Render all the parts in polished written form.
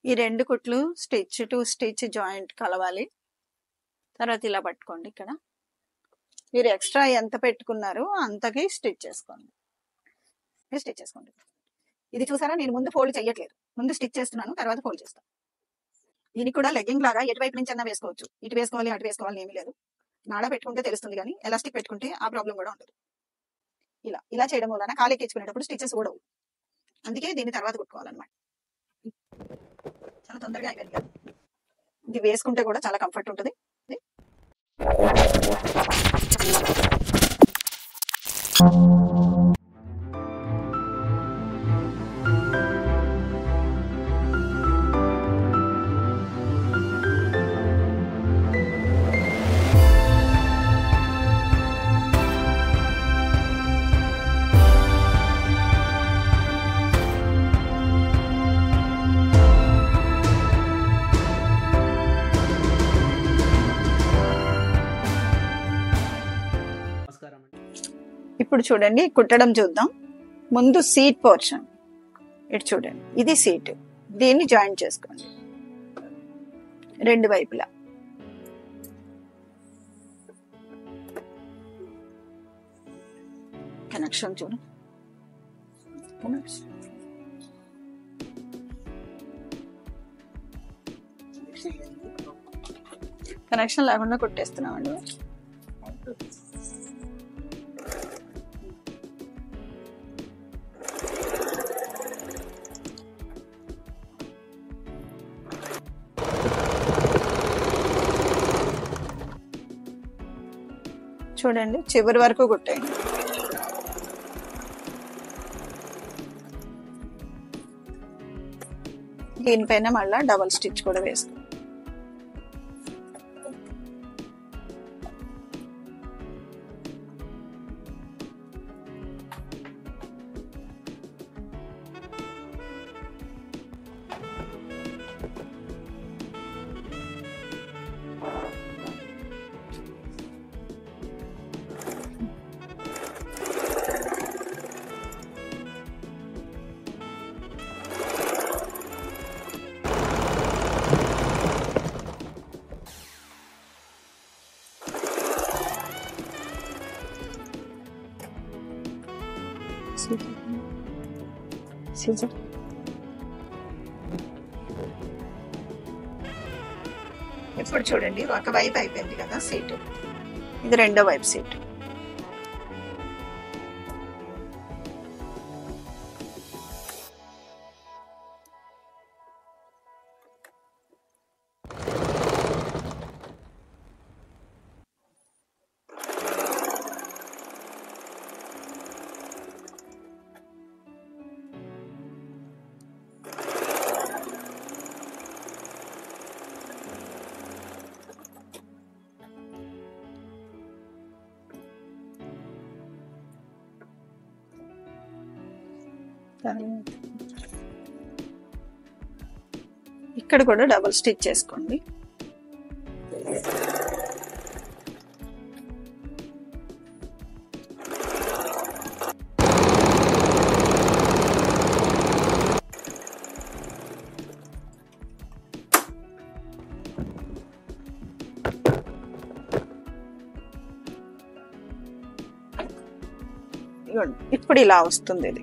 ఈ 2 కుట్లు stitch to stitch joint కలవాలి. తర్వాత ఇలా పట్టుకోండి. ఇక్కడ మీరు ఎక్స్ట్రా ఎంత పెట్టుకున్నారో అంతకి స్టిచ్ చేసుకోండి. ఇది చూసారా, నేను ముందు ఫోల్డ్ చేయట్లేదు, ముందు స్టిచ్ చేస్తున్నాను, తర్వాత ఫోల్డ్ చేస్తాను. దీనికి కూడా లెగ్గింగ్ లాగా ఎటువైపు నుంచి అన్నా వేసుకోవచ్చు. ఇటు వేసుకోవాలి అటు వేసుకోవాలి ఏమీ లేదు. నాడా పెట్టుకుంటే తెలుస్తుంది, కానీ ఎలాస్టిక్ పెట్టుకుంటే ఆ ప్రాబ్లం కూడా ఉంటుంది. ఇలా చేయడం వలన కాలు ఎక్కించుకునేటప్పుడు స్టిచెస్ ఊడవు. అందుకే దీన్ని తర్వాత కుట్టుకోవాలన్నమాట. చాలా తొందరగా అయిపోయింది కదా. ఇది వేసుకుంటే కూడా చాలా కంఫర్ట్ ఉంటుంది. ఇప్పుడు చూడండి, కుట్టడం చూద్దాం. ముందు సీట్ పోర్షన్ ఇటు చూడండి, ఇది సీట్. దీన్ని జాయిన్ చేసుకోండి రెండు వైపులా. కనెక్షన్ చూడు, కనెక్షన్ లేకుండా కుట్టేస్తున్నామండి. చూడండి, చివరి వరకు కుట్టేయండి. దీనిపైన మళ్ళీ డబల్ స్టిచ్ కూడా వేసుకోండి. ఇప్పుడు చూడండి, ఒక వైపు అయిపోయింది కదా సీటు, ఇది రెండో వైపు సీటు. ఇక్కడ కూడా డబుల్ స్టిచ్ చేసుకోండి. ఇప్పుడు ఇలా వస్తుంది. ఇది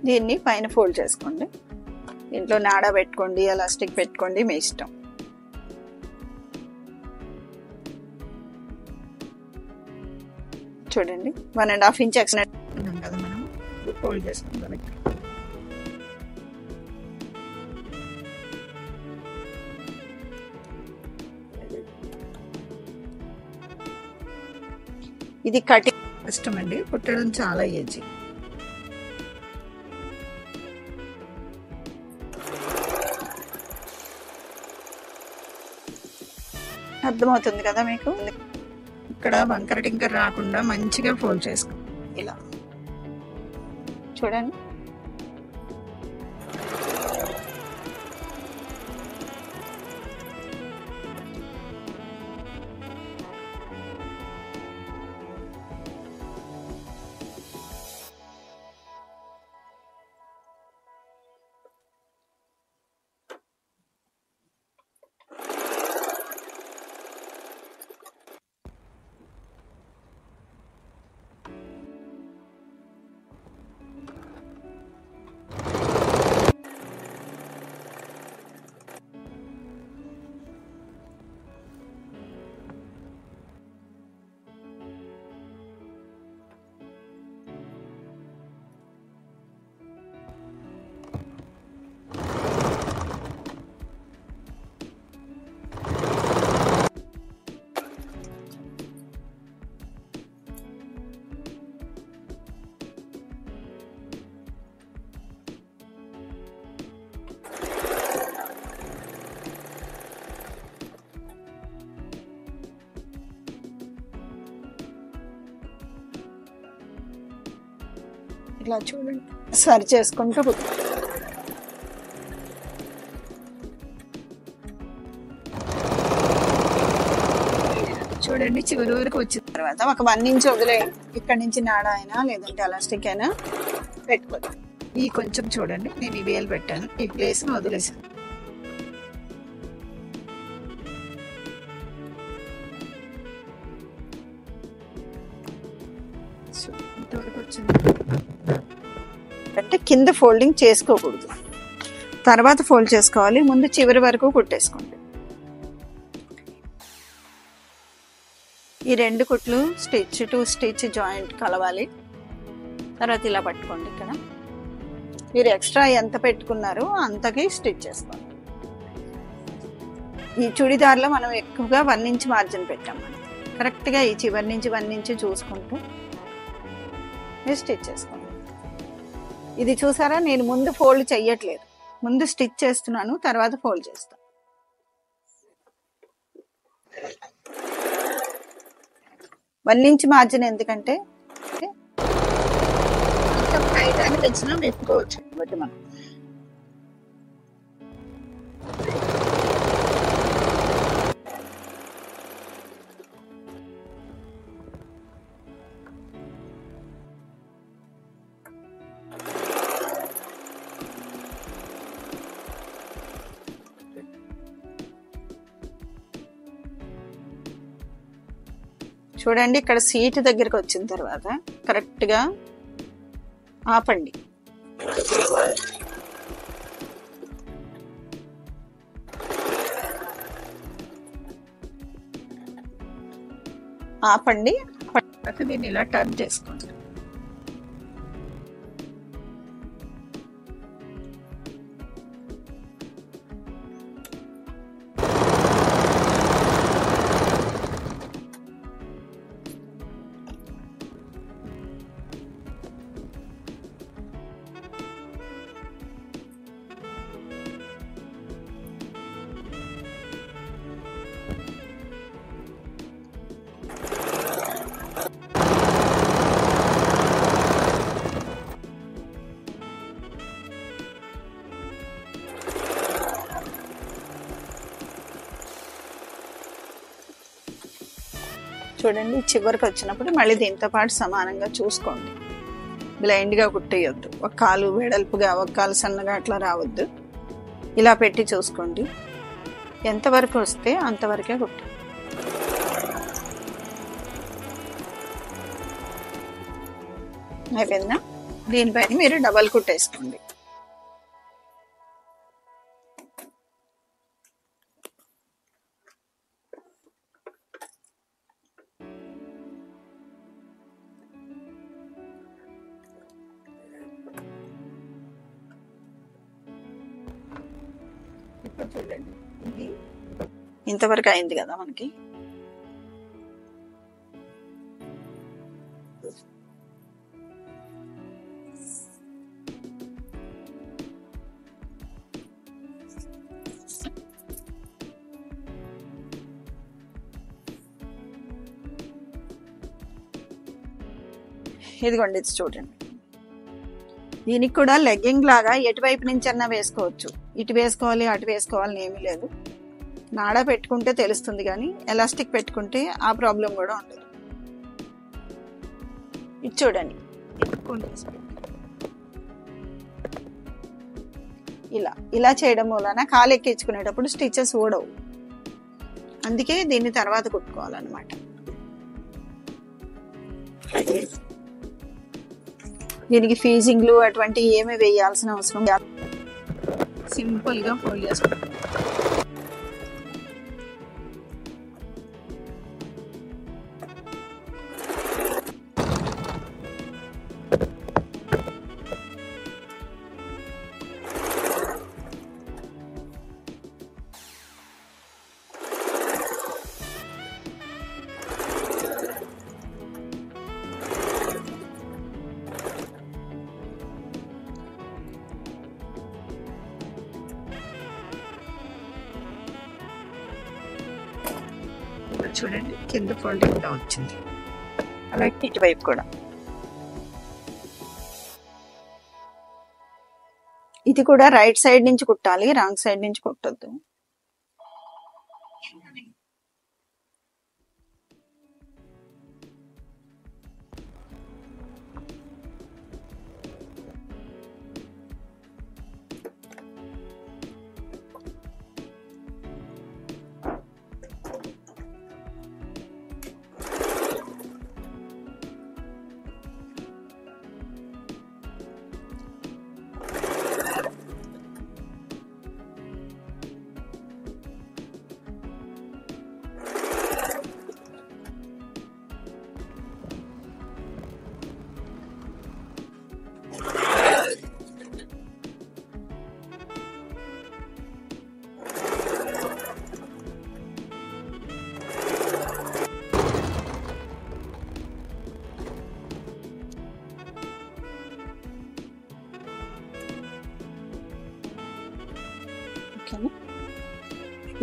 దీన్ని పైన ఫోల్డ్ చేసుకోండి. దీంట్లో నాడా పెట్టుకోండి, ఎలాస్టిక్ పెట్టుకోండి, మీ ఇష్టం. చూడండి, 1.5 ఇంచ్ ఎక్స్ట్రా కదా మనం ఫోల్డ్ చేసుకుందాం. ఇది కటింగ్ కష్టం అండి, కుట్టడం చాలా ఈజీ. అర్థమవుతుంది కదా మీకు? ఇక్కడ వంకర టింకర రాకుండా మంచిగా ఫోల్డ్ చేసుకో. ఇలా చూడండి, ఇలా చూడండి, సరి చేసుకుంటూ చూడండి. చివరి వరకు వచ్చిన తర్వాత ఒక 1 ఇంచ్ వదిలేయండి. ఇక్కడ నుంచి నాడ అయినా లేదంటే ఎలాస్టిక్ అయినా పెట్టుకోండి. ఈ కొంచెం చూడండి, నేను ఈ వేలు పెట్టాను, ఈ ప్లేస్ వదిలేసాను. ఇంతవరకు వచ్చింది అంటే కింద ఫోల్డింగ్ చేసుకోకూడదు, తర్వాత ఫోల్డ్ చేసుకోవాలి. ముందు చివరి వరకు కుట్టేసుకోండి. ఈ 2 కుట్లు స్టిచ్ టు స్టిచ్ జాయింట్ కలవాలి. తర్వాత ఇలా పట్టుకోండి. ఇక్కడ మీరు ఎక్స్ట్రా ఎంత పెట్టుకున్నారో అంతకి స్టిచ్ చేసుకోండి. ఈ చుడిదార్లో మనం ఎక్కువగా 1 ఇంచ్ మార్జిన్ పెట్టాం. మనం కరెక్ట్గా ఈ చివరి నుంచి 1 ఇంచ్ చూసుకుంటూ మీరు స్టిచ్ చేసుకోండి. ఇది చూసారా, నేను ముందు ఫోల్డ్ చెయ్యట్లేదు, ముందు స్టిచ్ చేస్తున్నాను, తర్వాత ఫోల్డ్ చేస్తాను. వన్ ఇంచ్ మార్జిన్ ఎందుకంటే పైదాన్ని తెచ్చినా పెట్టుకోవచ్చు. కాబట్టి మనం చూడండి, ఇక్కడ సీట్ దగ్గరికి వచ్చిన తర్వాత కరెక్ట్గా ఆపండి. ఆపండి, దీన్ని ఇలా టర్న్ చేసుకోండి. చూడండి, చివరికి వచ్చినప్పుడు మళ్ళీ దీంతో పాటు సమానంగా చూసుకోండి. బ్లైండ్గా కుట్టేయొద్దు. ఒక కాలు వెడల్పుగా, ఒక కాలు సన్నగా అట్లా రావద్దు. ఇలా పెట్టి చూసుకోండి. ఎంతవరకు వస్తే అంతవరకే కుట్టు. అయిపోయిందా? దీనిపైన మీరు డబల్ కుట్టేసుకోండి. ఇంతవరకు అయింది కదా మనకి. ఇదిగోండి, ఇది చూడండి. దీనికి కూడా లెగ్గింగ్ లాగా ఎటువైపు నుంచి అన్నా వేసుకోవచ్చు. ఇటు వేసుకోవాలి అటు వేసుకోవాలని ఏమీ లేదు. నాడా పెట్టుకుంటే తెలుస్తుంది, కానీ ఎలాస్టిక్ పెట్టుకుంటే ఆ ప్రాబ్లం కూడా ఉండదు. ఇది చూడండి, ఇలా చేయడం వలన కాలు ఎక్కించుకునేటప్పుడు స్టిచెస్ ఊడవు. అందుకే దీన్ని తర్వాత కుట్టుకోవాలన్నమాట. దీనికి ఫీజింగ్లు అటువంటి ఏమీ వేయాల్సిన అవసరం లేదు. సింపుల్ గా ఫోల్డ్ చేసుకోండి. చూడండి, కింద ఫోల్డింగ్ వచ్చింది. అలాగే ఇటువైపు కూడా ఇది కూడా రైట్ సైడ్ నుంచి కుట్టాలి, రాంగ్ సైడ్ నుంచి కుట్టొద్దు. ఓకేనా,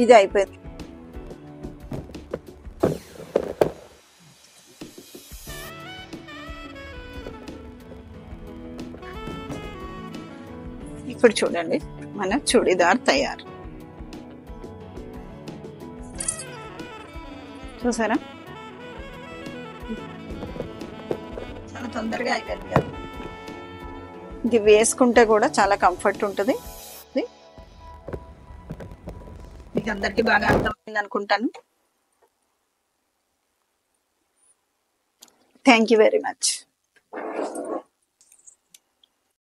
ఇది అయిపోయింది. ఇప్పుడు చూడండి, మన చుడిదార్ తయారు. చూసారా, చాలా తొందరగా అయిపోయింది కదా. ఇది వేసుకుంటే కూడా చాలా కంఫర్ట్ ఉంటుంది. మీకు అందరికీ బాగా అర్థమైంది అనుకుంటాను. Thank you very much.